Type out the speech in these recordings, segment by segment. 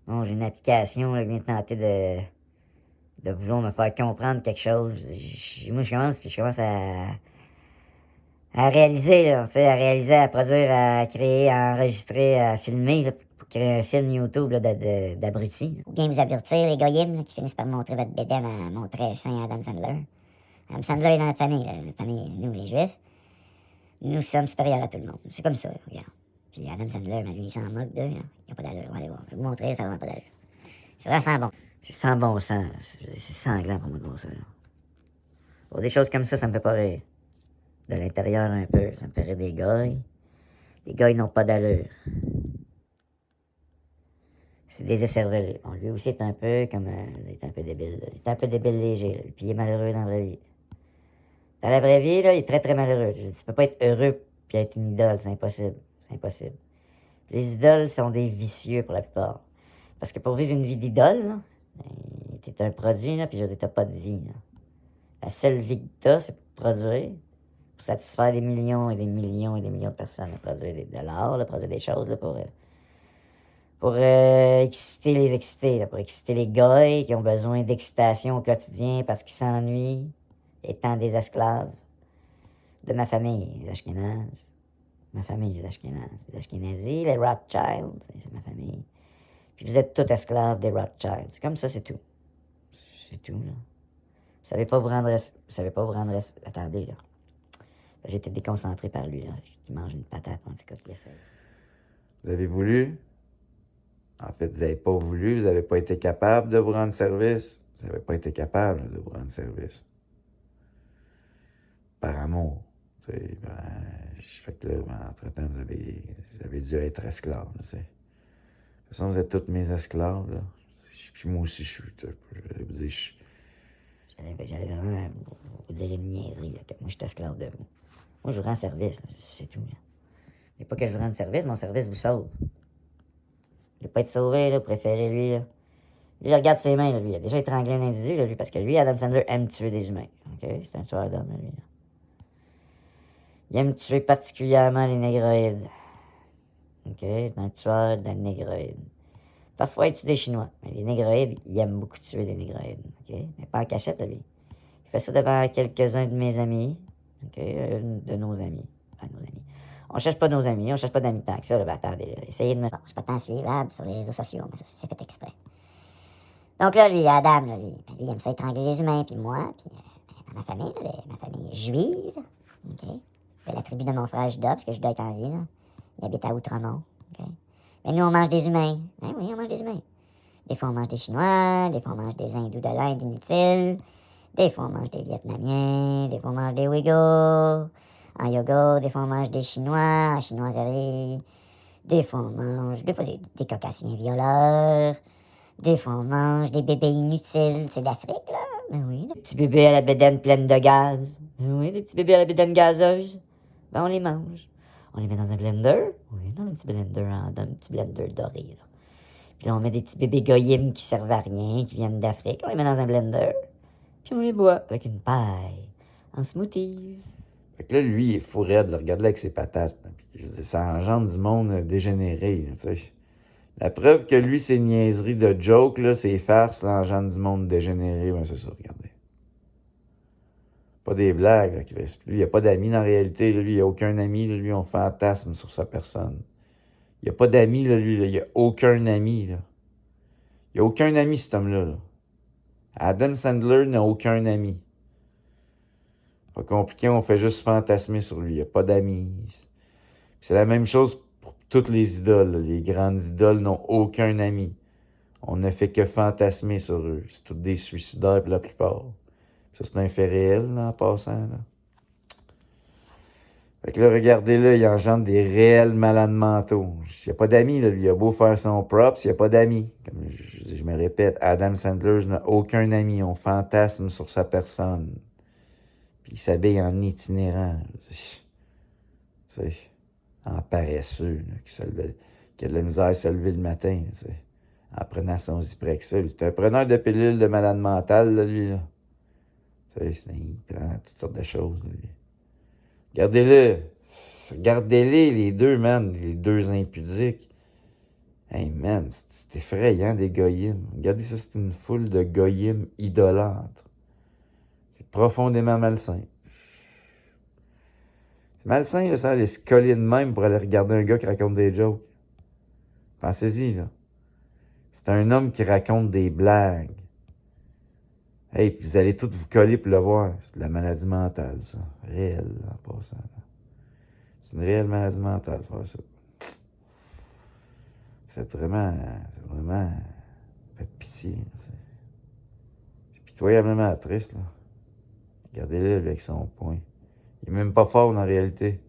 Bon, j'ai une application là, qui vient tenter de vouloir me faire comprendre quelque chose. Moi, je commence, puis je commence à réaliser, là, tu sais, à réaliser, à produire, à créer, à enregistrer, à filmer, là, pour créer un film YouTube là, d'abrutis. Ou bien vous abrutir les goyim qui finissent par montrer votre bédaine à montrer Saint Adam Sandler. Adam Sandler est dans notre famille, là, notre famille, nous les Juifs. Nous sommes supérieurs à tout le monde. C'est comme ça, là, regarde. Puis Adam Sandler, ben, lui, il s'en moque d'eux. Hein. Il n'a pas d'allure. On va aller voir. Je vais vous montrer, ça n'a pas d'allure. C'est vraiment sans bon. C'est sans bon sens. C'est sanglant pour moi de voir ça. Là. Pour des choses comme ça me fait pas rire. De l'intérieur un peu, ça me fait rire des gars. Les gars, ils n'ont pas d'allure. C'est des écervelés. Bon, lui aussi est un peu comme... il est un peu débile. Là. Il est un peu débile léger. Là. Puis il est malheureux dans la vraie vie. Dans la vraie vie, là, il est très très malheureux. Tu peux pas être heureux puis être une idole. C'est impossible. C'est impossible. Les idoles sont des vicieux pour la plupart. Parce que pour vivre une vie d'idole, là, ben, t'es un produit, là, puis je veux dire, t'as pas de vie. Là. La seule vie que t'as, c'est pour produire, pour satisfaire des millions et des millions et des millions de personnes, là, produire de l'art, là, produire des choses là, pour exciter les excités, là, pour exciter les gars qui ont besoin d'excitation au quotidien parce qu'ils s'ennuient étant des esclaves de ma famille, les Ashkénazes. Ma famille, les Ashkénazes. Les Ashkénazis, les Rothschild, c'est ma famille. Puis vous êtes tous esclaves des Rothschild. C'est comme ça, c'est tout. C'est tout, là. Vous savez pas vous rendre... Vous savez pas vous rendre... Attendez, là. J'ai été déconcentré par lui, là. Qui mange une patate, en tout cas, qui essaie. Vous avez voulu? En fait, vous n'avez pas voulu, vous n'avez pas été capable de vous rendre service. Vous n'avez pas été capable de vous rendre service. Par amour. Ben, je fais que là, entre-temps, vous avez dû être esclave. Là, de toute façon, vous êtes tous mes esclaves. Là. Puis moi aussi, je suis. J'allais vous dire, J'allais vraiment vous dire une niaiserie, là, que moi, je suis esclave de vous. Moi, je vous rends service, là. C'est tout, là. Mais pas que je vous rende service, mon service vous sauve. Vous voulez pas être sauvé, là, préférez lui, là. Lui, regarde ses mains, là, lui. Il a déjà étranglé un individu, là, lui, parce que lui, Adam Sandler aime tuer des humains. OK? C'est un tueur d'hommes, lui. Là. Il aime tuer particulièrement les négroïdes. OK? C'est un tueur de négroïdes. Parfois, il tue des Chinois. Mais les négroïdes, il aime beaucoup tuer des négroïdes. OK? Mais pas en cachette, lui. Il fait ça devant quelques-uns de mes amis. OK? De nos amis. Enfin, nos amis. On cherche pas nos amis. On cherche pas d'amis tant que ça. Là. Ben, attendez, là. Essayez de me... Bon, je suis pas tant suivable sur les réseaux sociaux, mais ça, c'est fait exprès. Donc là, lui, Adam, là, lui, il aime ça étrangler les humains, puis moi, puis dans ma famille, là, ma famille juive, OK? De la tribu de mon frère Judas, parce que Judas est en vie, là. Il habite à Outremont, OK? Mais nous, on mange des humains. Hein, oui, on mange des humains. Des fois, on mange des Chinois, des fois, on mange des Hindous de l'Inde inutiles, des fois, on mange des Vietnamiens, des fois, on mange des Ouïghours en yoga, des fois, on mange des Chinois en chinoiserie, des fois, on mange des caucasiens violeurs, des fois, on mange des bébés inutiles. C'est d'Afrique, là? Ben oui. Des petits bébés à la bédaine pleine de gaz. Ben oui, des petits bébés à la bédaine gazeuse. Ben, on les mange. On les met dans un blender. Oui, dans un petit blender, dans un petit blender doré, là. Puis là, on met des petits bébés goyim qui servent à rien, qui viennent d'Afrique. On les met dans un blender. Puis on les boit avec une paille. En smoothies. fait que là, lui, il est fou raide, là, regarde-le avec ses patates. Là, puis, je veux dire, ça engendre du monde dégénéré. Là, tu sais. La preuve que lui, ses niaiseries de joke, là, ses farces, là, engendrent du monde dégénéré. Ben, c'est ça, regardez. Pas des blagues, là, Chris. Lui, il n'y a pas d'amis dans la réalité. Là, lui, il n'y a aucun ami. Là, lui, on fantasme sur sa personne. Il n'y a pas d'amis, là, lui. Là, il n'y a aucun ami. Là. Il n'y a aucun ami, cet homme-là. Là. Adam Sandler n'a aucun ami. Pas compliqué, on fait juste fantasmer sur lui. Il n'y a pas d'amis. C'est la même chose pour toutes les idoles. Là. Les grandes idoles n'ont aucun ami. On ne fait que fantasmer sur eux. C'est tous des suicidaires pour la plupart. Ça, c'est un fait réel, là, en passant. Là. Fait que là, regardez-le, il engendre des réels malades mentaux. Il n'y a pas d'amis, là. Lui, il a beau faire son props, il n'y a pas d'amis. Comme je me répète, Adam Sandler n'a aucun ami. On fantasme sur sa personne. Puis il s'habille en itinérant. Tu sais, en paresseux, là, qui a de la misère à se lever le matin, tu sais, en prenant son Zyprexa. C'est un preneur de pilules de malade mentale, là, lui. Là. Tu sais, il prend toutes sortes de choses. Là, lui. Regardez-le. Regardez-les, les deux, man. Les deux impudiques. Hey man, c'est effrayant des goyim. Regardez ça, c'est une foule de goyim idolâtres. C'est profondément malsain. C'est malsain, là, ça, aller se coller de même pour aller regarder un gars qui raconte des jokes. Pensez-y, là. C'est un homme qui raconte des blagues. Hey, puis vous allez tous vous coller pour le voir. C'est de la maladie mentale, ça. Réel, là, en passant. C'est une réelle maladie mentale, faire ça. C'est vraiment, faites pitié. C'est pitoyablement triste, là. Regardez-le, lui, avec son poing. Il est même pas fort, dans la réalité.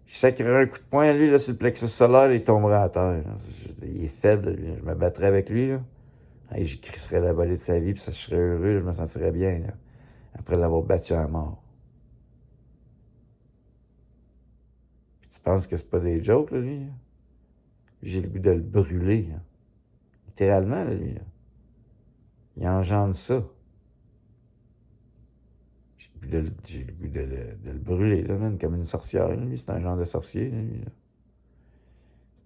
Je sacrerais un coup de poing à lui, là, sur le plexus solaire, il tomberait à terre. Là. Il est faible, lui. Je me battrais avec lui, là. Hey, je crisserais la volée de sa vie, puis ça, je serais heureux, je me sentirais bien, là, après l'avoir battu à mort. Puis tu penses que c'est pas des jokes, là, lui? Là? J'ai le goût de le brûler, là. Littéralement, là, lui. Là. Il engendre ça. J'ai le goût de le brûler, là, man, comme une sorcière, là, lui. C'est un genre de sorcier, là, lui. Là.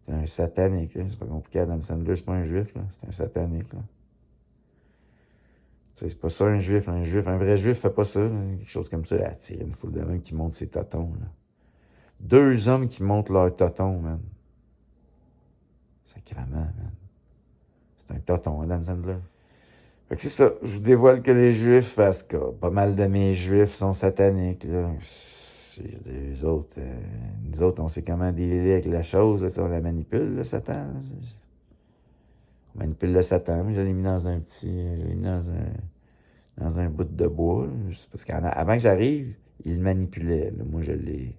C'est un satanique, là. C'est pas compliqué, Adam Sandler, c'est pas un juif, là. C'est un satanique, là. Tu sais, c'est pas ça un juif, un vrai juif fait pas ça, là. Quelque chose comme ça, attirer une foule de mecs qui montent ses totons, là. 2 hommes qui montent leurs totons, man. Sacrément, man. C'est un toton, Adam Sandler. Fait que c'est ça, je vous dévoile que les juifs, parce que pas mal de mes juifs sont sataniques, là. Nous autres, on sait comment dealer avec la chose, là, on la manipule, le Satan. Là. On manipule le Satan, mais je l'ai mis dans un petit. Je l'ai mis dans un bout de bois. Là. Parce qu'avant que j'arrive, il le manipulait. Là. Moi, je l'ai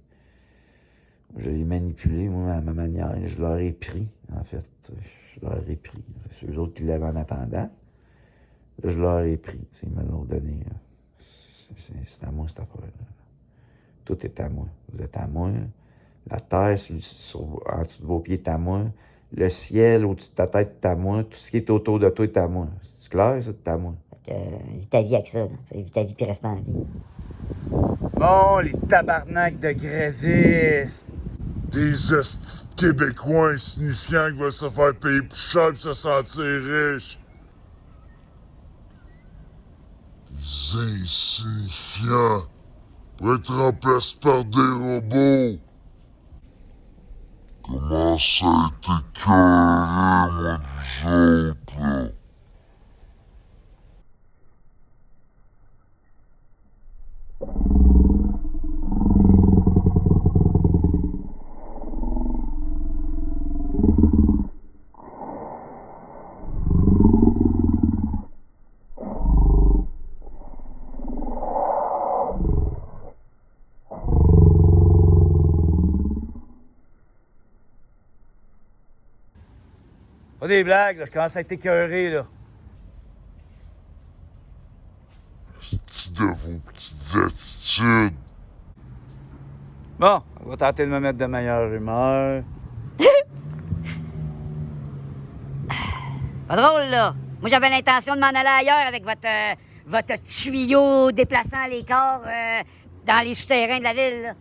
manipulé, moi, à ma manière. Je leur ai pris, en fait. Je leur ai pris. C'est eux autres qui l'avaient en attendant. Là, je leur ai pris. Ils me l'ont donné. C'est à moi, cette affaire-là. Tout est à moi. Vous êtes à moi. La terre en dessous de vos pieds est à moi. Le ciel au-dessus de ta tête est à moi. Tout ce qui est autour de toi est à moi. C'est clair, ça, c'est à moi. Fait que, vis ta vie avec ça, là. Vis ta vie puis reste en vie. Bon, les tabarnaks de grévistes. Des estis québécois insignifiants qui veulent se faire payer plus cher pis se sentir riches. Des insignifiants pour être remplacés par des robots. Comment ça a été écœuré, moi, de vous autres, là. Pas des blagues, là. Je commence à être écœuré, là. Asti de vos petites attitudes. Bon, on va tenter de me mettre de meilleure humeur. Pas drôle, là. Moi, j'avais l'intention de m'en aller ailleurs avec votre tuyau déplaçant les corps dans les souterrains de la ville, là.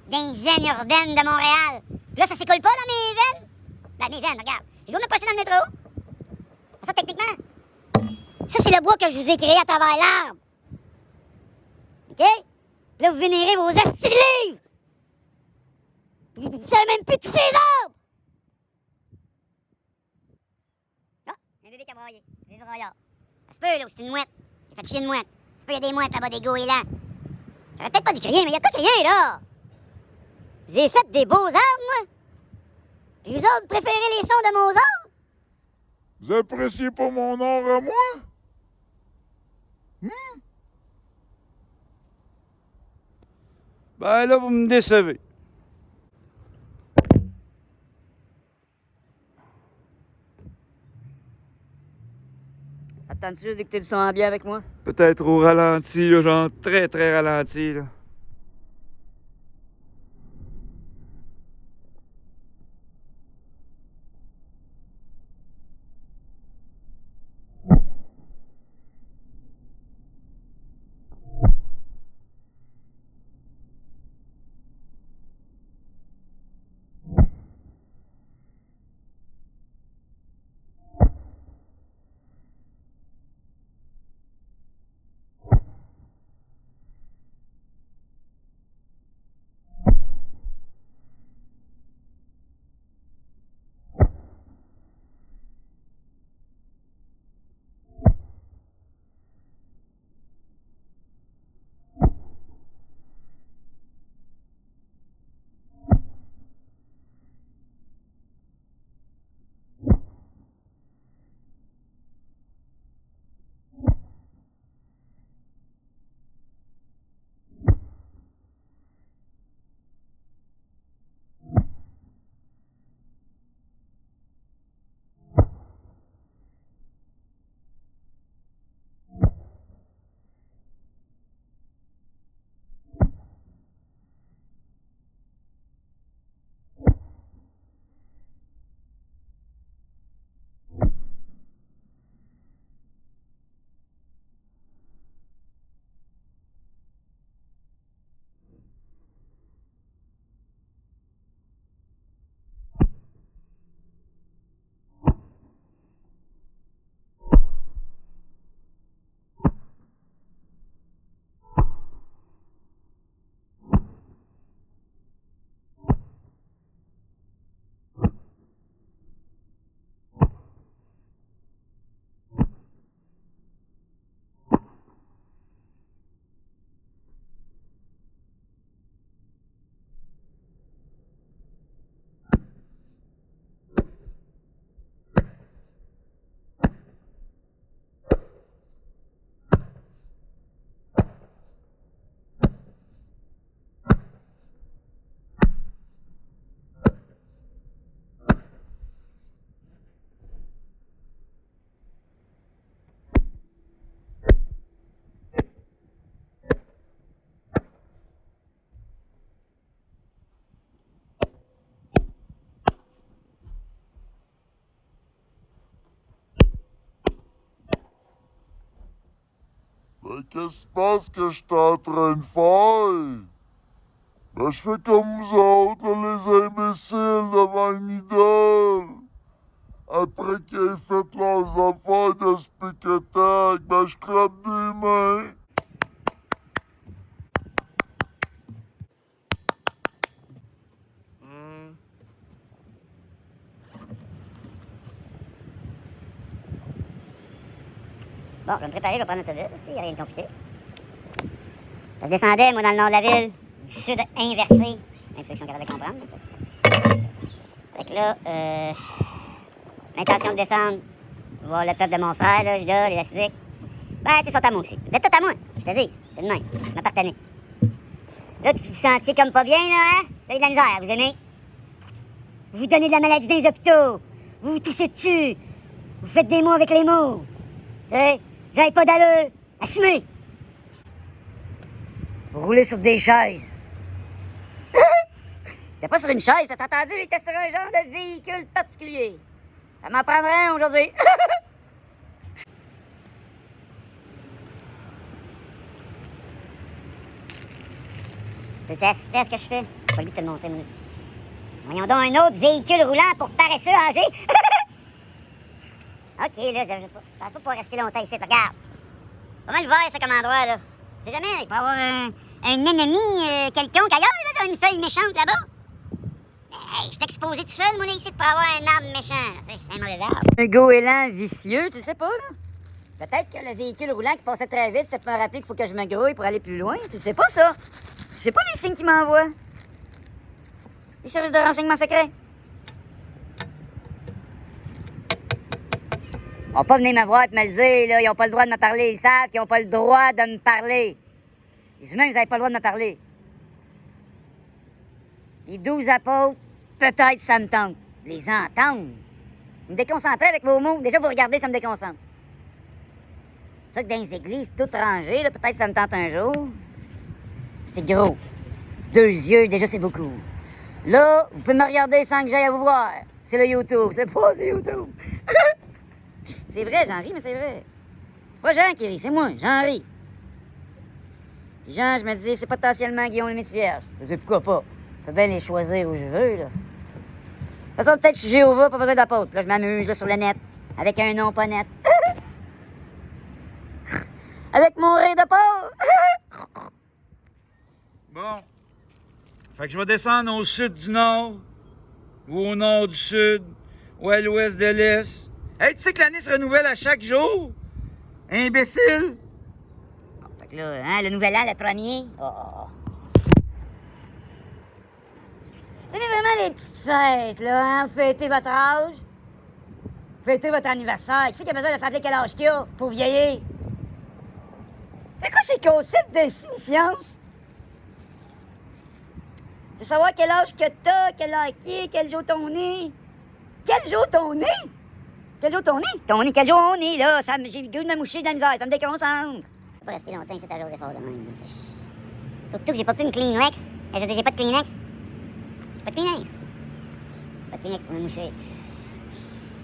Dans les veines urbaines de Montréal. Puis là, ça s'écoule pas dans mes veines? Ben, mes veines, regarde. J'ai le droit de me projeter dans le métro. Ça, techniquement, ça, c'est le bois que je vous ai créé à travers l'arbre. OK? Puis là, vous vénérez vos astis de livres. Puis vous savez même plus toucher les arbres. Ah, un bébé qui a braillé. Un bébé braillard. Ça se peut, là, où c'est une mouette. Il fait chier une mouette. Ça se peut, il y a des mouettes là-bas, des goélands. J'aurais peut-être pas dû crier, mais il y a pas crié, là. Vous avez fait des beaux arbres, moi. Puis vous autres préférez les sons de Mozart? Vous appréciez pas mon art à moi? Ben là, vous me décevez. Ça te tente juste d'écouter du son ambiant avec moi? Peut-être au ralenti, là, genre très, très ralenti, là. Ben, qu'est-ce que tu penses que je suis en train de faire? Ben, je fais comme vous autres, là, les imbéciles devant une idole. Après qu'ils aient fait leurs affaires de spick-attack, ben, je clappe des mains. Bon, je vais me préparer, je vais prendre l'autobus, il n'y a rien de compliqué. Je descendais, moi, dans le nord de la ville, du sud inversé. Inflexion capable de comprendre. Fait que là, l'intention de descendre, voir le peuple de mon frère, là, Judas, les acidiques. Ben, ils sont à moi aussi. Vous êtes tous à moi, je te dis. C'est de même, m'appartenez. Là, tu vous sentiez comme pas bien, là, hein? Vous avez de la misère, vous aimez? Vous vous donnez de la maladie dans les hôpitaux. Vous vous toussez dessus. Vous faites des mots avec les mots. Tu sais, vous n'avez pas d'allure. Assumez. Vous roulez sur des chaises. T'es pas sur une chaise, t'as entendu? Il était sur un genre de véhicule particulier. Ça m'en prendrait un aujourd'hui. C'était assisté à ce que je fais. Pas lui de te le montrer, mais... Voyons donc un autre véhicule roulant pour paresseux âgés. OK, là, je pense pas pouvoir rester longtemps ici. Regarde. Pas mal vert, ça, comme endroit, là. Tu sais jamais, il peut y avoir un ennemi quelconque ailleurs, là, genre une feuille méchante là-bas. Hey, je suis exposé tout seul, moi, là, ici, pour avoir un arbre méchant. C'est un mauvais arbre. Un goéland vicieux, tu sais pas, là? Peut-être que le véhicule roulant qui passait très vite, ça te me rappeler qu'il faut que je me grouille pour aller plus loin. Tu sais pas ça. Tu sais pas les signes qu'ils m'envoient. Les services de renseignement secret. Ils vont pas venir me voir et me le dire, là. Ils ont pas le droit de me parler. Ils savent qu'ils ont pas le droit de me parler. Les humains, vous avez pas le droit de me parler. Les 12 apôtres, peut-être ça me tente. Les entendre. Vous me déconcentrez avec vos mots. Déjà, vous regardez, ça me déconcentre. C'est ça que dans les églises, toutes rangées, là, peut-être ça me tente un jour. C'est gros. 2 yeux, déjà, c'est beaucoup. Là, vous pouvez me regarder sans que j'aille à vous voir. C'est le YouTube. C'est pas du YouTube. C'est vrai, j'en ris, mais c'est vrai. C'est pas Jean qui rit, c'est moi, j'en ris. Jean, je me dis, c'est potentiellement Guillaume le Métivierge. Je dis, pourquoi pas? Je peux bien les choisir où je veux, là. De toute façon, peut-être que je suis Jéhovah, pas besoin d'apôtre. Là, je m'amuse, là, sur le net, avec un nom pas net. Avec mon rein de porc. Bon. Fait que je vais descendre au sud du nord, ou au nord du sud, ou à l'ouest de l'est. Hey, tu sais que l'année se renouvelle à chaque jour? Imbécile! Fait que là, hein, le nouvel an, le premier. Oh. C'est vraiment les petites fêtes, là, hein? Fêtez votre âge. Fêtez votre anniversaire. Qui c'est qui a besoin de savoir quel âge qu'il a pour vieillir? C'est quoi ces concepts d'insignifiance? C'est savoir quel âge que t'as, quel âge qui est, quel jour ton nez. Quel jour ton nez? Quel jour ton nez? Ton nez, quel jour on est, là? J'ai le goût de me moucher dans la misère, ça me déconcentre. Je peux pas rester longtemps ici à Joseph-Fort de même. Surtout que j'ai pas pris une Kleenex. Je veux dire, j'ai pas de Kleenex. J'ai pas de Kleenex. Pas de Kleenex pour me moucher.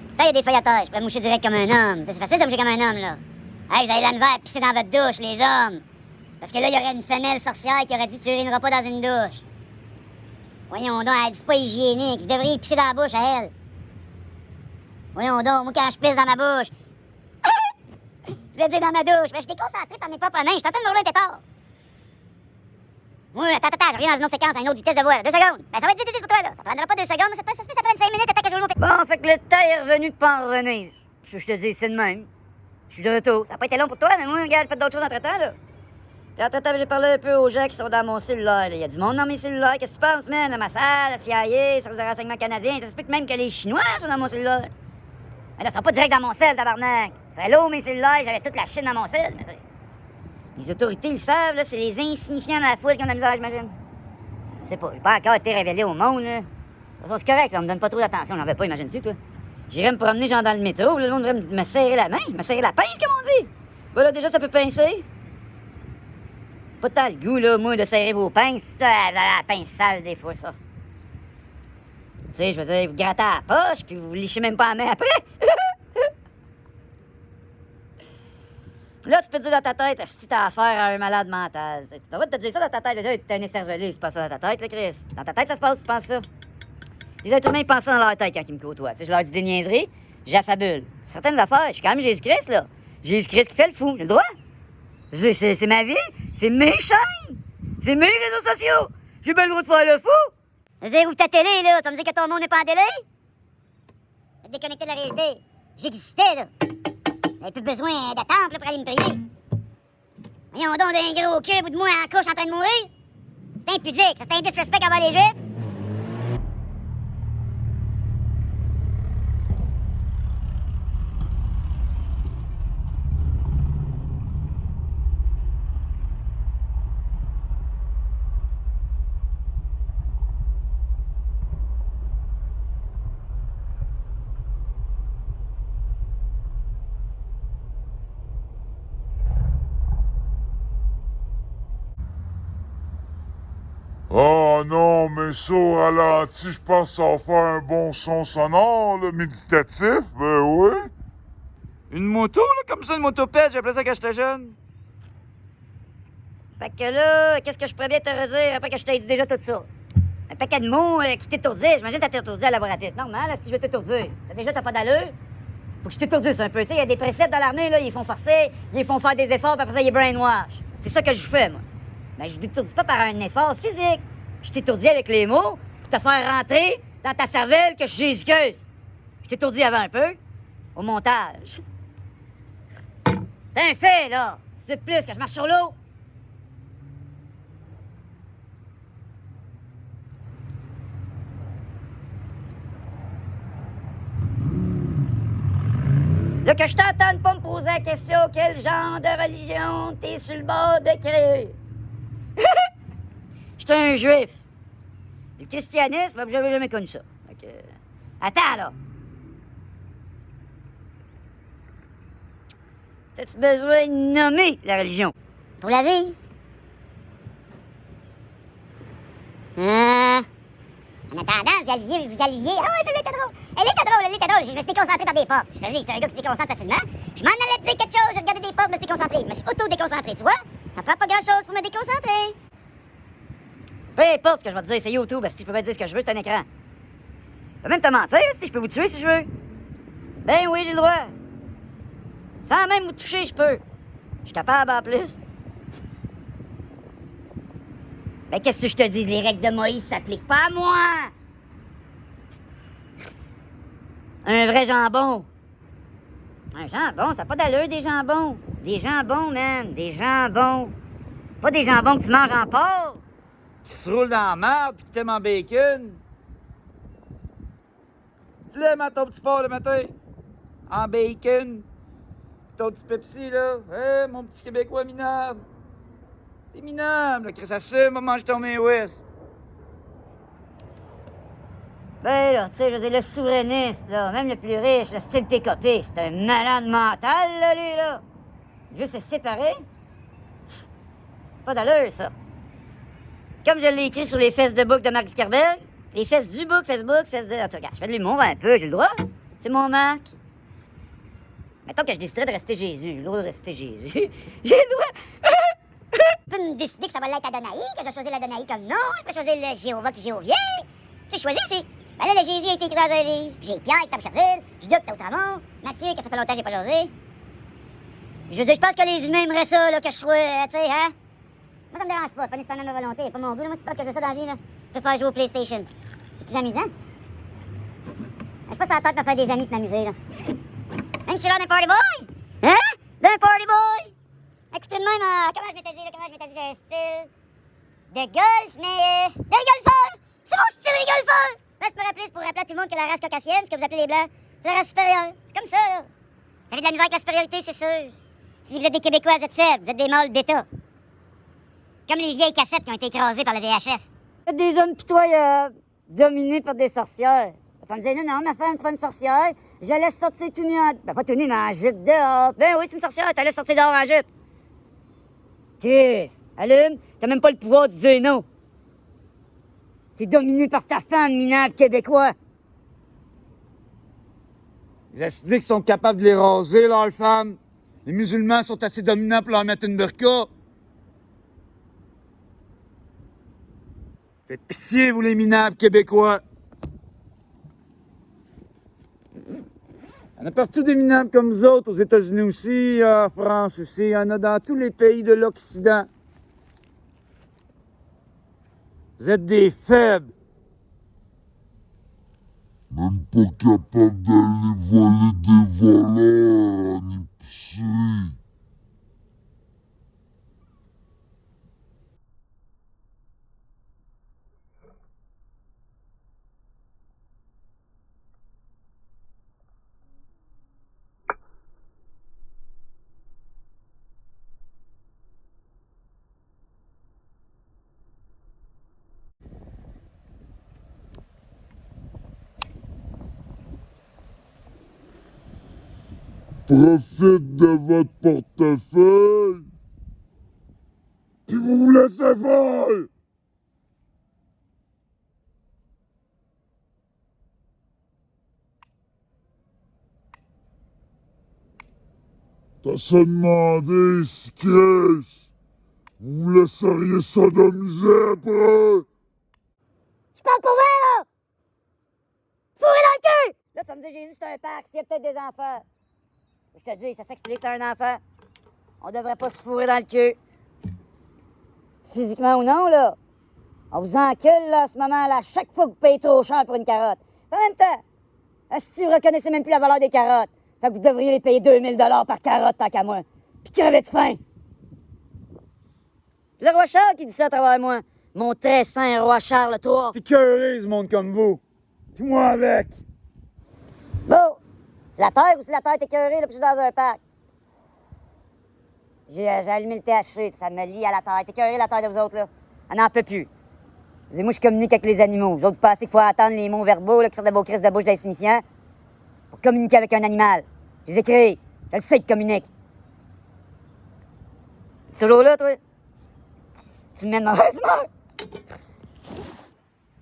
Putain, il y a des feuilles à terre, je pourrais me moucher direct comme un homme. C'est facile de moucher comme un homme, là. Hey, vous avez de la misère à pisser dans votre douche, les hommes. Parce que là, il y aurait une femelle sorcière qui aurait dit tu urineras pas dans une douche. Voyons donc, elle dit c'est pas hygiénique. Vous devriez pisser dans la bouche à elle. Voyons donc, moi quand je pisse dans ma bouche. Je vais dire dans ma douche, mais je suis déconcentré par mes propres nains, je suis en train de me rouler un pétard. Oui, attends, je reviens dans une autre séquence, à une autre vitesse de voix, 2 secondes. Ben ça va être vite pour toi, là. Ça prendra pas 2 secondes, mais ça prend 5 minutes, attends que je roule mon pétard. Bon, fait que le temps est revenu de pas en revenir. Je te dis, c'est de même. Je suis de retour. Ça n'a pas été long pour toi, mais moi, regarde, j'ai fait d'autres choses entre-temps, là. Puis entre-temps, j'ai parlé un peu aux gens qui sont dans mon cellulaire. Il y a du monde dans mes cellulaires. Qu'est-ce que tu penses, man? Dans ma salle, la CIA, Service de renseignement canadien. Ça se peut que même que les Chinois sont dans mon cellulaire. Mais là, ils sont pas direct dans mon cell, tabarnak. C'est là, mes cellulaires, j'avais toute la Chine dans mon cell. Mais les autorités, ils le savent, là. C'est les insignifiants dans la foule qui ont de la misère, j'imagine. Je sais pas. J'ai pas encore été révélé au monde, là. De toute façon, c'est correct, là. On me donne pas trop d'attention. J'en veux pas, imagine-tu, toi. J'irais me promener, genre, dans le métro. Là, le monde devrait me serrer la main, me serrer la pince, comme on dit. Voilà, déjà, ça peut pincer. Pas tant le goût, là, moi, de serrer vos pinces. La pince sale, des fois, là. Tu sais, je veux dire, vous grattez à la poche, puis vous lichez même pas la main après. Là, tu peux te dire dans ta tête, si t'as affaire à un malade mental. Tu dois te dire ça dans ta tête. Là, t'es un écervelé, c'est pas ça dans ta tête, là, Chris. Dans ta tête, ça se passe, tu penses ça. Les êtres humains, ils pensent ça dans leur tête quand ils me côtoient. Tu sais, je leur dis des niaiseries, j'affabule. Certaines affaires, je suis quand même Jésus-Christ, là. Jésus-Christ qui fait le fou, j'ai le droit. C'est ma vie, c'est mes chaînes, c'est mes réseaux sociaux. J'ai pas le droit de faire le fou. Je veux dire, ouvre ta télé, là. Tu vas me dire que ton monde n'est pas en délai? Déconnecté de la réalité. J'existais, là. J'avais plus besoin d'attendre là, pour aller me prier. Voyons donc d'un gros cul, bout de moi en couche en train de mourir. C'est impudique, ça c'est un disrespect envers les Juifs. Ah non, mais ça au ralenti, je pense que ça va faire un bon son sonore, là, méditatif, ben oui. Une moto, là, comme ça, une motopède, j'appelais ça quand j'étais jeune. Fait que là, qu'est-ce que je pourrais bien te redire après que je t'ai dit déjà tout ça? Un paquet de mots qui t'étourdissent. J'imagine que t'as t'étourdi à la voie rapide. Normal, là, si je veux t'étourdir. T'as pas d'allure. Faut que je t'étourdisse un peu. Tu sais, il y a des préceptes dans l'armée, là, ils font forcer, ils font faire des efforts, puis après ça, ils brainwash. C'est ça que je fais, moi. Mais je t'étourdis pas par un effort physique. Je t'étourdis avec les mots pour te faire rentrer dans ta cervelle que je suis Jésus-Christ. Je t'étourdis avant un peu, au montage. C'est un fait, là. C'est de plus que je marche sur l'eau. Là, que je t'entende pas me poser la question quel genre de religion t'es sur le bord de créer. J'étais un juif. Le christianisme, j'avais jamais connu ça. Fait que... Attends, là. T'as-tu besoin de nommer la religion? Pour la vie. En attendant, vous alliez. Ah ouais, celle-là était drôle. Elle était drôle. Je me suis déconcentré par des portes. Je te dis, j'étais un gars qui se déconcentre facilement. Je m'en allais te dire quelque chose, je regardais des portes, je me suis déconcentré. Je me suis auto-déconcentré, tu vois? Ça prend pas grand-chose pour me déconcentrer. Peu importe ce que je vais te dire, c'est YouTube, si je peux pas te dire ce que je veux, c'est un écran. Je peux même te mentir, si je peux vous tuer si je veux. Ben oui, j'ai le droit. Sans même vous toucher, je peux. Je suis capable en plus. Ben qu'est-ce que je te dis, les règles de Moïse s'appliquent pas à moi. Un vrai jambon. Un jambon, ça n'a pas d'allure, des jambons. Des jambons, man, des jambons. Pas des jambons que tu manges en porc. Qui se roule dans la merde puis qui t'aime en bacon. Tu l'aimes à ton petit porc le matin? En bacon. Ton petit Pepsi, là. Mon petit Québécois minable. T'es minable, là. Chris assume, va manger ton May West. Ben là, tu sais, je veux dire, le souverainiste, là, même le plus riche, le style PKP, c'est un malade mental, là, lui, là. Il veut se séparer. Pas d'allure, ça. Comme je l'ai écrit sur les fesses de book de Marc Ducarbel, les fesses du book, Facebook, fesses de... En tout cas, je fais de l'humour un peu, j'ai le droit. C'est mon Marc. Mettons que je déciderais de rester Jésus. J'ai le droit de rester Jésus. J'ai le droit. Je peux me décider que ça va l'être Adonai, que je vais choisir l'Adonai comme nom, je peux choisir le Jéhovah qui Jéhovien. Tu sais, choisir aussi. Ben là, le Jésus a été écrit dans un livre. J'ai Pierre qui tape Chapelle, Judas qui tape Outramont, Matthieu que ça fait longtemps que j'ai pas jasé. Je veux dire, je pense que les humains aimeraient ça, là, que je sois, tu sais, hein? Moi, ça me dérange pas, pas nécessairement ma volonté, pas mon goût. Là. Moi, c'est parce que je veux ça dans la vie, là. Je préfère jouer au PlayStation. C'est plus amusant. Je passe la tête pour faire des amis et m'amuser, là. Même si je suis là d'un party boy! Hein? D'un party boy! Écoutez de même, comment je m'étais dit, là, j'ai un style de golf, mais de golfeur! C'est mon style de golfeur! Là, c'est pour rappeler à tout le monde que la race caucasienne, ce que vous appelez les blancs, c'est la race supérieure. C'est comme ça, là. Vous avez de la misère avec la supériorité, c'est sûr. Si vous êtes des Québécois, vous êtes faibles, vous êtes des mâles bêta. Comme les vieilles cassettes qui ont été écrasées par le VHS. Vous êtes des hommes pitoyables, dominés par des sorcières. Tu vas me dire, non, ma femme, c'est pas une sorcière. Je la laisse sortir tout nu en... Ben, pas tout nu, mais en jupe dehors. Ben oui, c'est une sorcière, tu la laisses sortir dehors en jupe. Chris, allume, t'as même pas le pouvoir de dire non. T'es dominé par ta femme, minable québécois. Les acidiques sont capables de les raser, leurs femmes. Les musulmans sont assez dominants pour leur mettre une burqa. Faites pitié, vous les minables québécois. Il y en a partout des minables comme vous autres, aux États-Unis aussi, en France aussi. Il y en a dans tous les pays de l'Occident. Vous êtes des faibles. Même pas capable d'aller voler des voleurs en épicerie. Profite de votre portefeuille, puis vous vous laissez faire. T'as ça demandé, si qu'est-ce? Vous vous laisseriez sodomiser après? Je parle pour vrai, là! Fourré dans le cul! Là, tu vas me dire, Jésus, c'est un parc, s'il y a peut-être des enfants. Je te dis, ça s'explique, c'est un enfant. On devrait pas se fourrer dans le cul. Physiquement ou non, là. On vous encule, là, à ce moment-là, à chaque fois que vous payez trop cher pour une carotte. En même temps, si vous reconnaissez même plus la valeur des carottes, fait que vous devriez les payer 2000 $ par carotte, tant qu'à moi. Puis crever de faim. Le roi Charles qui dit ça à travers moi. Mon très saint roi Charles III. T'es cœuré, ce monde comme vous. Puis moi avec. Bon, c'est la terre ou si la terre est écœurée, là, puis je suis dans un parc. J'ai allumé le THC, ça me lie à la terre. T'es écœuré, la terre de vous autres, là. On n'en peut plus. Vous moi, je communique avec les animaux. Vous autres, vous pensez qu'il faut attendre les mots verbaux, là, qui sortent de vos crises de bouche d'insignifiants pour communiquer avec un animal. Je les ai créés. Je le sais qu'ils communiquent. C'est toujours là, toi? Tu me mets de mauvaise humeur.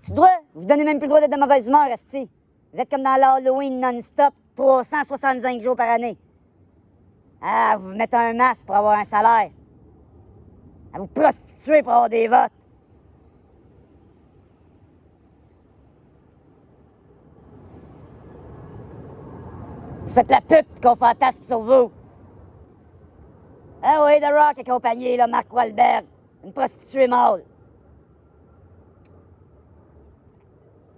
Tu dois. Vous donnez même plus le droit d'être de mauvaise humeur, esti. Vous êtes comme dans l'Halloween non-stop, 365 jours par année. Ah, vous mettez un masque pour avoir un salaire. À vous prostituer pour avoir des votes. Vous faites la pute qu'on fantasme sur vous. Ah oui, The Rock et compagnie, là, Mark Wahlberg. Une prostituée mâle.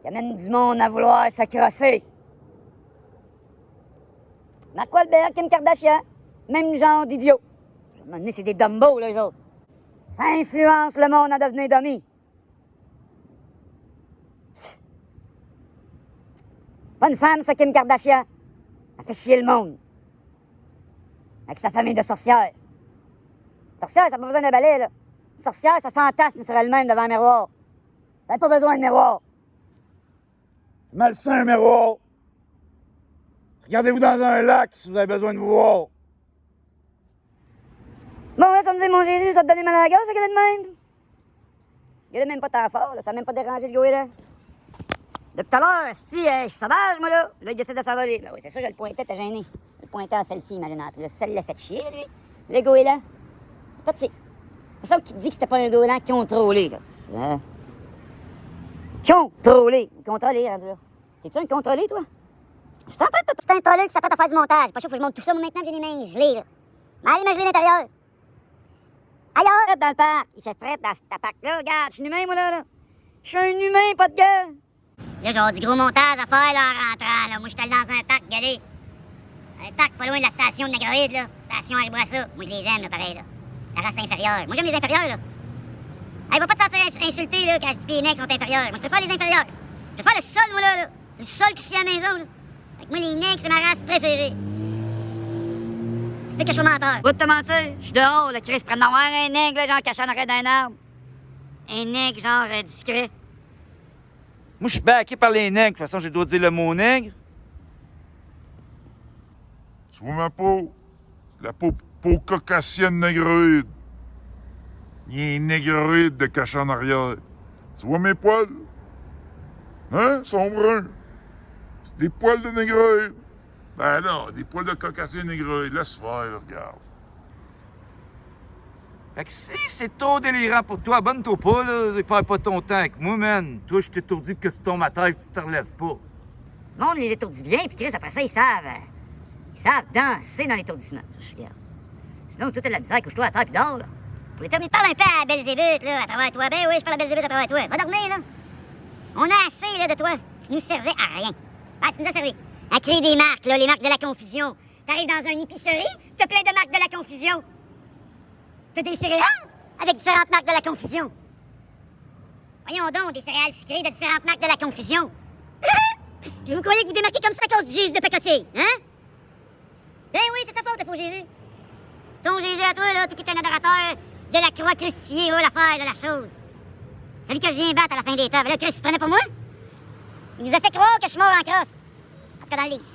Qui amène du monde à vouloir se crosser. Mark Wahlberg, Kim Kardashian, même genre d'idiot. À un moment donné, c'est des dumbos, là, les autres. Ça influence le monde à devenir dummy. Pas une femme, ça, Kim Kardashian. Elle fait chier le monde. Avec sa famille de sorcières. Sorcière, ça n'a pas besoin de balai, là. Sorcière, ça fantasme sur elle-même devant un miroir. Ça n'a pas besoin de miroir. Malsain, miroir. Regardez-vous dans un lac si vous avez besoin de vous voir. Bon, là, tu vas me dire, mon Jésus, ça te donne mal à la gorge, ça gueule de même. Il gueule même pas tant fort, là. Ça n'a même pas dérangé le goéland. Depuis tout à l'heure, esti, je suis sauvage, moi, là. Là, il décide de s'envoler. Ben oui, c'est ça, je le pointais, t'es gêné. Je le pointais en selfie, imagine. Puis là, ça l'a fait chier, là, lui. Le goéland. Pas de sais. Il me semble qu'il dit que c'était pas un goéland contrôlé, là. Hein? Contrôlé. Contrôlé, rendu là. T'es-tu un contrôlé, toi? Je suis en train de tout un trollé qui s'apprête à faire du montage. Pas sûr, faut que je monte tout ça, moi, maintenant, j'ai les mains gelées, là. Mais allez me geler l'intérieur. Ailleurs, dans le parc. Il fait frais dans cet parc-là. Regarde, je suis humain, moi, là. Je suis un humain, pas de gueule. Là, j'ai du gros montage à faire, là, en rentrant, là. Moi, je suis allé dans un parc, regardez. Un parc pas loin de la station de Negroïde, là. Station Harry-Bourassa. Moi, je les aime, là, pareil, là. La race inférieure. Moi, j'aime les inférieurs, là. Hey, va pas te sentir insulté, là, quand je dis que les necks sont inférieurs. Moi, je préfère les inférieurs. Je préfère le sol, moi, là. Le sol qui est à la maison, là. Fait que moi, les necks, c'est ma race préférée. C'est pas que je sois menteur. Va te mentir. Je suis dehors, là, Chris. Prends avoir un nègre, là, genre caché en arrêt d'un arbre. Un nègre, genre discret. Moi, je suis backé par les nègres. De toute façon, j'ai le droit de dire le mot nègre. Tu vois ma peau? C'est la peau caucasienne négroïde. Il y a un négroïde de caché en arrière. Tu vois mes poils? Hein? Ils sont bruns. C'est des poils de négroïde. Ben non, des poils de cocassine aigre, laisse faire, là, regarde. Fait que si c'est trop délirant pour toi, abonne-toi pas, là, et perds pas ton temps avec moi, man. Toi, je t'étourdis que tu tombes à terre et que tu te relèves pas. Du monde les étourdit bien, puis Chris, après ça, ils savent danser dans l'étourdissement. Regarde. Sinon, toi, t'as de la misère, couche-toi à terre puis dors, là. Pour l'éternité, parle un peu à Belzébuth, là, à travers toi. Ben oui, je parle à Belzébuth à travers toi. Va dormir, là. On a assez, là, de toi. Tu nous servais à rien. Ah, tu nous as servi. À créer des marques, là, les marques de la confusion. T'arrives dans une épicerie, t'as plein de marques de la confusion. T'as des céréales avec différentes marques de la confusion. Voyons donc, des céréales sucrées de différentes marques de la confusion. Puis vous croyez que vous démarquez comme ça à cause du Jésus de pacotille, hein? Ben oui, c'est sa faute, le faux Jésus. Ton Jésus à toi, là, tout qui est un adorateur de la croix crucifiée, oh, l'affaire de la chose. Celui que je viens battre à la fin des temps. Ben là, Christ, il prenait pour moi? Il nous a fait croire que je suis mort en crosse. En tout cas, dans le livre.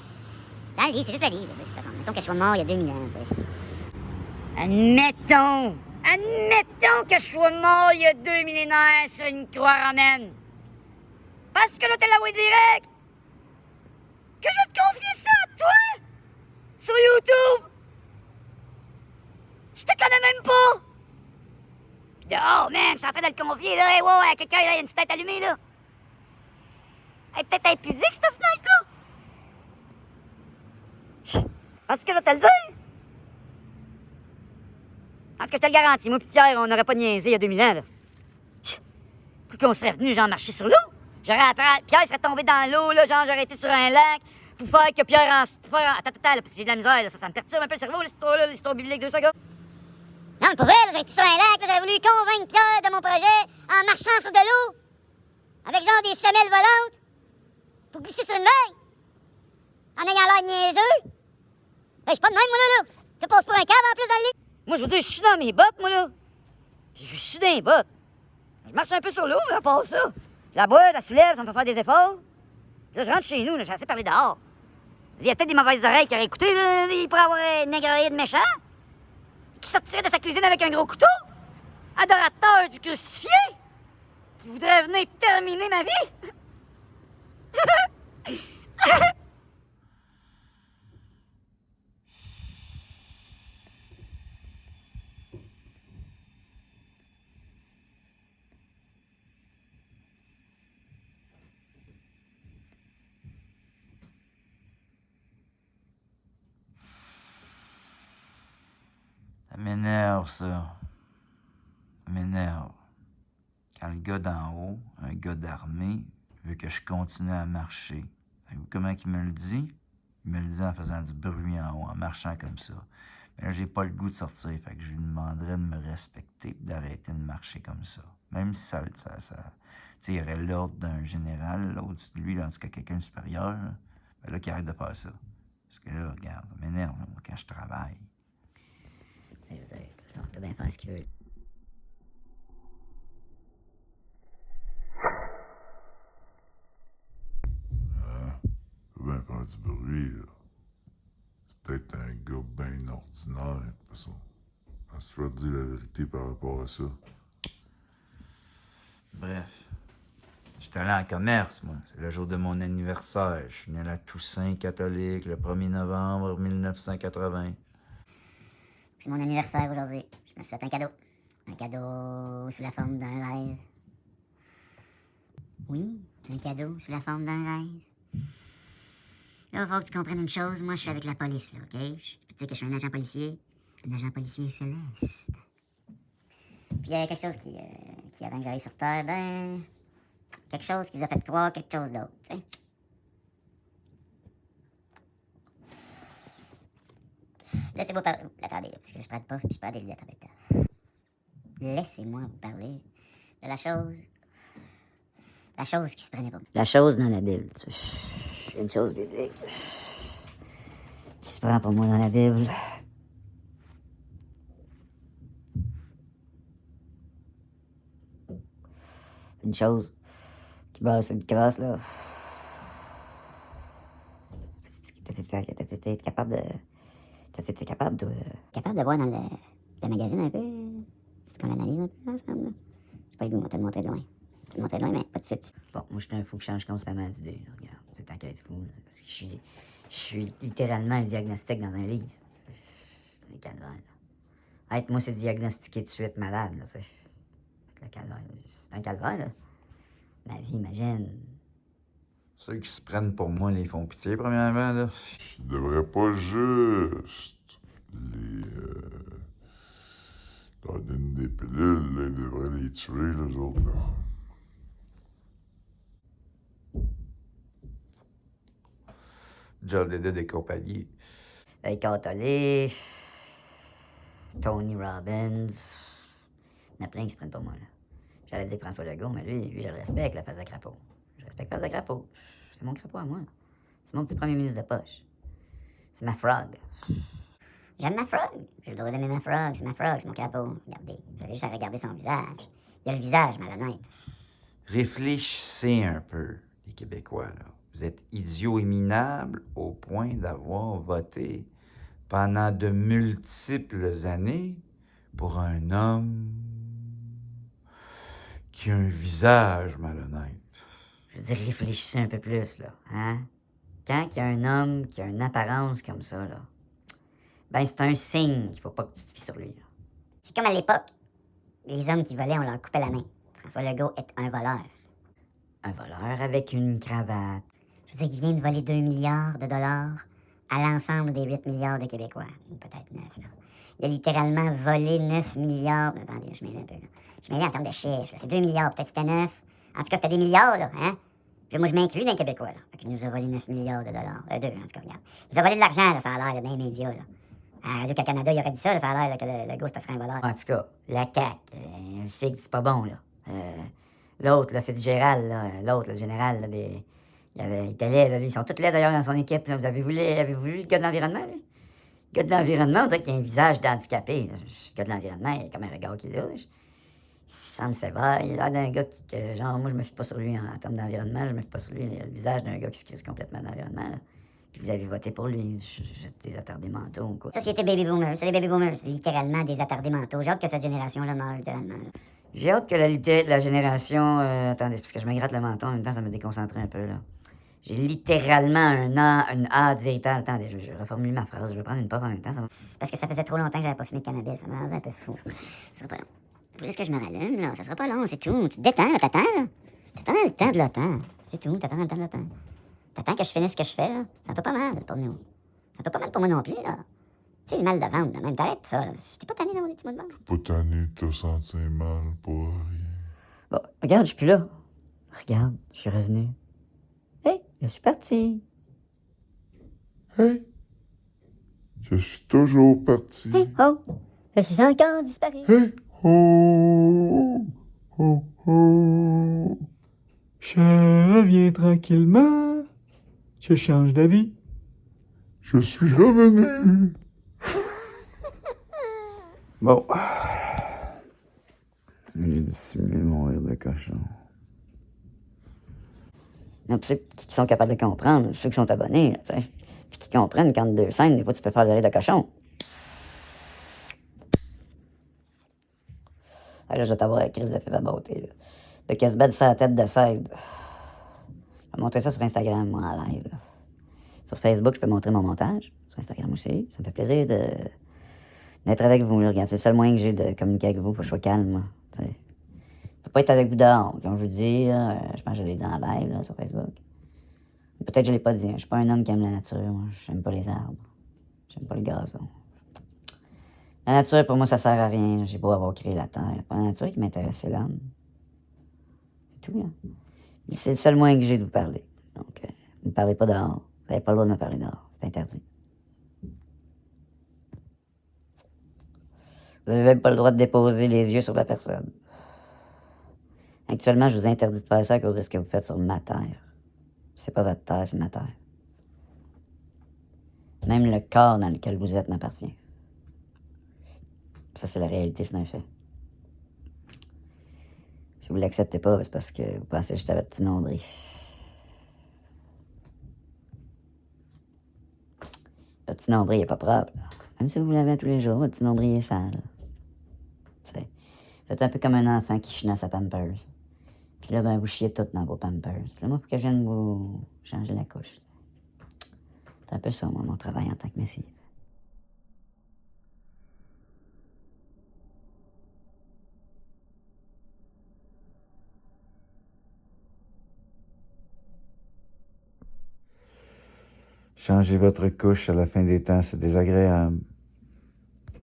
Dans le livre, c'est juste le livre, de toute façon. Mettons que je sois mort il y a 2000 ans, tu sais. Admettons que je sois mort il y a 2 millénaires sur une croix romaine. Parce que là, t'es l'avoué direct. Que je vais te confier ça à toi? Sur YouTube? Je te connais même pas! Pis dehors, man, je suis en train de le confier, là. Hey, wow, quelqu'un, là, il a une fenêtre allumée, là. Elle est peut-être impudique, cette fenêtre-là. Parce que je vais te le dire. Parce que je te le garantis, moi pis Pierre, on n'aurait pas niaisé il y a 2000 ans, là. Puis qu'on serait venu, genre, marcher sur l'eau. Pierre serait tombé dans l'eau, là, genre, j'aurais été sur un lac. Pour faire que Pierre Attends, là, parce que j'ai de la misère, là, ça me perturbe un peu le cerveau, l'histoire-là, l'histoire biblique de ça, gars. Non, mais pas vrai, là, j'aurais été sur un lac, là, j'aurais voulu convaincre Pierre de mon projet en marchant sur de l'eau. Avec genre des semelles volantes. Pour glisser sur une vague. En ayant l'air niaiseux. Ben, je suis pas de même, moi, là. Je passe pour un câble en plus dans le lit. Moi, je veux dire, je suis dans mes bottes, moi, là. Je suis dans les bottes. Je marche un peu sur l'eau, mais à part ça. Je la bois, je la soulève, ça me fait faire des efforts. Là, je rentre chez nous, là, j'ai assez parlé dehors. Il y a peut-être des mauvaises oreilles qui auraient écouté, là. Il pourrait avoir un négroïde méchant. Qui sortirait de sa cuisine avec un gros couteau. Adorateur du crucifié. Qui voudrait venir terminer ma vie. Ça m'énerve, ça. Ça m'énerve. Quand le gars d'en haut, un gars d'armée, veut que je continue à marcher. Savez-vous comment il me le dit? Il me le dit en faisant du bruit en haut, en marchant comme ça. Mais là, j'ai pas le goût de sortir, fait que je lui demanderais de me respecter et d'arrêter de marcher comme ça. Même si ça tu sais, il y aurait l'ordre d'un général, là, au-dessus de lui, là, en tout cas quelqu'un de supérieur, là, ben là, qu'il arrête de faire ça. Parce que là, regarde, ça m'énerve, moi, quand je travaille. Ça veut dire, on peut bien faire ce qu'il veut. Faut bien faire du bruit, là. C'est peut-être un gars bien ordinaire, de toute façon. On se fait dire la vérité par rapport à ça. Bref. J'étais allé en commerce, moi. C'est le jour de mon anniversaire. Je suis né à la Toussaint catholique, le 1er novembre 1980. C'est mon anniversaire aujourd'hui. Je me suis fait un cadeau. Un cadeau sous la forme d'un rêve. Oui, un cadeau sous la forme d'un rêve. Là, il faut que tu comprennes une chose. Moi, je suis avec la police, là, OK? Tu sais que je suis un agent policier. Un agent policier céleste. Puis il y a quelque chose qui avant que j'arrive sur Terre, ben... quelque chose qui vous a fait croire quelque chose d'autre, tu sais. Laissez-moi parler. Attendez, parce que je prête pas, je prends des lunettes en même temps. Laissez-moi vous parler de la chose. La chose qui se prenait pas. La chose dans la Bible. Une chose biblique. Qui se prend pour moi dans la Bible. Une chose qui brasse une crosse, là. T'es capable de. T'es capable de. Capable de voir dans le magazine un peu? Est-ce qu'on l'analyse un peu ensemble? Là? J'ai pas le goût de te le montrer de loin. Je te le montrer de loin, mais pas de suite. Bon, moi, je suis un fou qui change constamment d'idée. Regarde, c'est tant qu'à être fou. Parce que je suis Je suis littéralement un diagnostic dans un livre. Le calvaire, là. Être moi, c'est diagnostiquer tout de suite malade, là, tu sais. Le calvaire, c'est un calvaire, là. Ma vie, imagine. Ceux qui se prennent pour moi, les font pitié, premièrement, là. Ils devraient pas juste les leur donner des pilules, là, ils devraient les tuer, les autres, là. Joe Dédé des compagnies. Eckhart Tolle, Tony Robbins. Il y en a plein qui se prennent pour moi, là. J'allais dire François Legault, mais lui, je le respecte, la face de crapaud. Je respecte la face de crapaud. C'est mon crapaud à moi. C'est mon petit premier ministre de poche. C'est ma frog. J'aime ma frog. J'ai le droit d'aimer ma frog. C'est ma frog, c'est mon crapaud. Regardez. Vous avez juste à regarder son visage. Il a le visage malhonnête. Réfléchissez un peu, les Québécois, là. Vous êtes idiots et minables au point d'avoir voté pendant de multiples années pour un homme qui a un visage malhonnête. Je veux dire, réfléchissez un peu plus, là. Hein? Quand il y a un homme qui a une apparence comme ça, là, ben c'est un signe qu'il faut pas que tu te fies sur lui, là. C'est comme à l'époque. Les hommes qui volaient, on leur coupait la main. François Legault est un voleur. Un voleur avec une cravate. Je veux dire, il vient de voler 2 milliards de dollars à l'ensemble des 8 milliards de Québécois. Ou peut-être 9, là. Il a littéralement volé 9 milliards. Attendez, je mêle un peu, là. Je mêle en termes de chiffres. C'est 2 milliards, peut-être c'était 9. En tout cas, c'était des milliards, là, hein? Puis moi, je m'inclus dans les Québécois, là. Fait qu'il nous a volé 9 milliards de dollars. 2, en tout cas, regarde. Il nous a volé de l'argent, là, ça a l'air, là, dans les médias, là. À Radio-Canada, il aurait dit ça, là, ça a l'air là, que le gars, serait un voleur. En tout cas, la CAQ, Fig, c'est pas bon, là. L'autre, le Fitzgerald, là, l'autre, le général, là, il était laid, là, lui. Ils sont tous laids, d'ailleurs, dans son équipe, là. Vous avez vu le gars de l'environnement, lui? Le gars de l'environnement, on dirait qu'il a un visage d'handicapé, là. Le gars de l'environnement, il a comme un regard qui louche. Il semble sévère. Il a l'air d'un gars que, genre, moi, je me fie pas sur lui en termes d'environnement. Je me fie pas sur lui. Il a le visage d'un gars qui se crisse complètement de l'environnement, là. Puis vous avez voté pour lui. Des attardés mentaux, quoi. Société baby boomers. C'est les baby boomers. C'est littéralement des attardés mentaux. J'ai hâte que cette génération-là meure, littéralement, là. J'ai hâte que la génération... attendez, c'est parce que je me gratte le menton. En même temps, ça me déconcentre un peu, là. J'ai littéralement une hâte véritable. Attendez, je reformule ma phrase. Je vais prendre une puff en même temps. C'est parce que ça faisait trop longtemps que j'avais pas fumé de cannabis. Ça me rendait un peu fou. Ça sera pas long. Faut juste que je me rallume, là. Ça sera pas long, c'est tout. Tu te détends, là. T'attends, là. T'attends dans le temps de l'OTAN. C'est tout. T'attends dans le temps de l'OTAN. T'attends que je finisse ce que je fais, là. Ça t'a pas mal pour nous. Ça t'a pas mal pour moi non plus, là. Tu sais, le mal de ventre, même. T'arrêtes tout ça, là. T'es pas tanné d'avoir des petits mots de ventre. Pas tanné de te sentir mal pour rien. Bon, regarde, je suis plus là. Regarde, je suis revenu. Hey, je suis parti. Hey! Je suis toujours parti. Hey, oh! Je suis encore disparu. Hey! Oh! Oh! Oh! Je reviens tranquillement. Je change d'avis. Je suis revenu. Bon. J'ai dissimulé mon rire de cochon. Non, puis ceux qui sont capables de comprendre, ceux qui sont abonnés, là, tu sais, puis qui comprennent qu'entre deux scènes, des fois, tu peux faire le rire de cochon. Ah, là, je vais t'avoir la crise de fibre à beauté, là. Le casse-bête sur la tête de Sèvres. Je vais montrer ça sur Instagram, moi, en live, là. Sur Facebook, je peux montrer mon montage. Sur Instagram aussi. Ça me fait plaisir d'être avec vous, là. Regarde, c'est le seul moyen que j'ai de communiquer avec vous, pour que je sois calme, moi. Tu sais. Je peux pas être avec vous dehors. Comme je vous dis, là, je pense que je l'ai dit en live, là, sur Facebook. Peut-être que je l'ai pas dit. Je suis pas un homme qui aime la nature, moi. J'aime pas les arbres. J'aime pas le gazon. La nature, pour moi, ça sert à rien. J'ai beau avoir créé la Terre. C'est pas la nature qui m'intéresse, c'est l'homme. C'est tout, là. Mais c'est le seul moyen que j'ai de vous parler. Donc, ne me parlez pas dehors. Vous n'avez pas le droit de me parler dehors. C'est interdit. Vous n'avez même pas le droit de déposer les yeux sur ma personne. Actuellement, je vous interdis de faire ça à cause de ce que vous faites sur ma terre. C'est pas votre terre, c'est ma terre. Même le corps dans lequel vous êtes m'appartient. Ça, c'est la réalité, c'est un fait. Si vous l'acceptez pas, c'est parce que vous pensez juste à votre petit nombril. Votre petit nombril est pas propre, là. Même si vous l'avez tous les jours, votre petit nombril est sale. Vous êtes un peu comme un enfant qui chie dans sa Pampers. Puis là, ben, vous chiez tout dans vos Pampers. Puis là, moi, faut que je vienne vous changer la couche. C'est un peu ça, moi, mon travail en tant que messie. Changer votre couche à la fin des temps, c'est désagréable.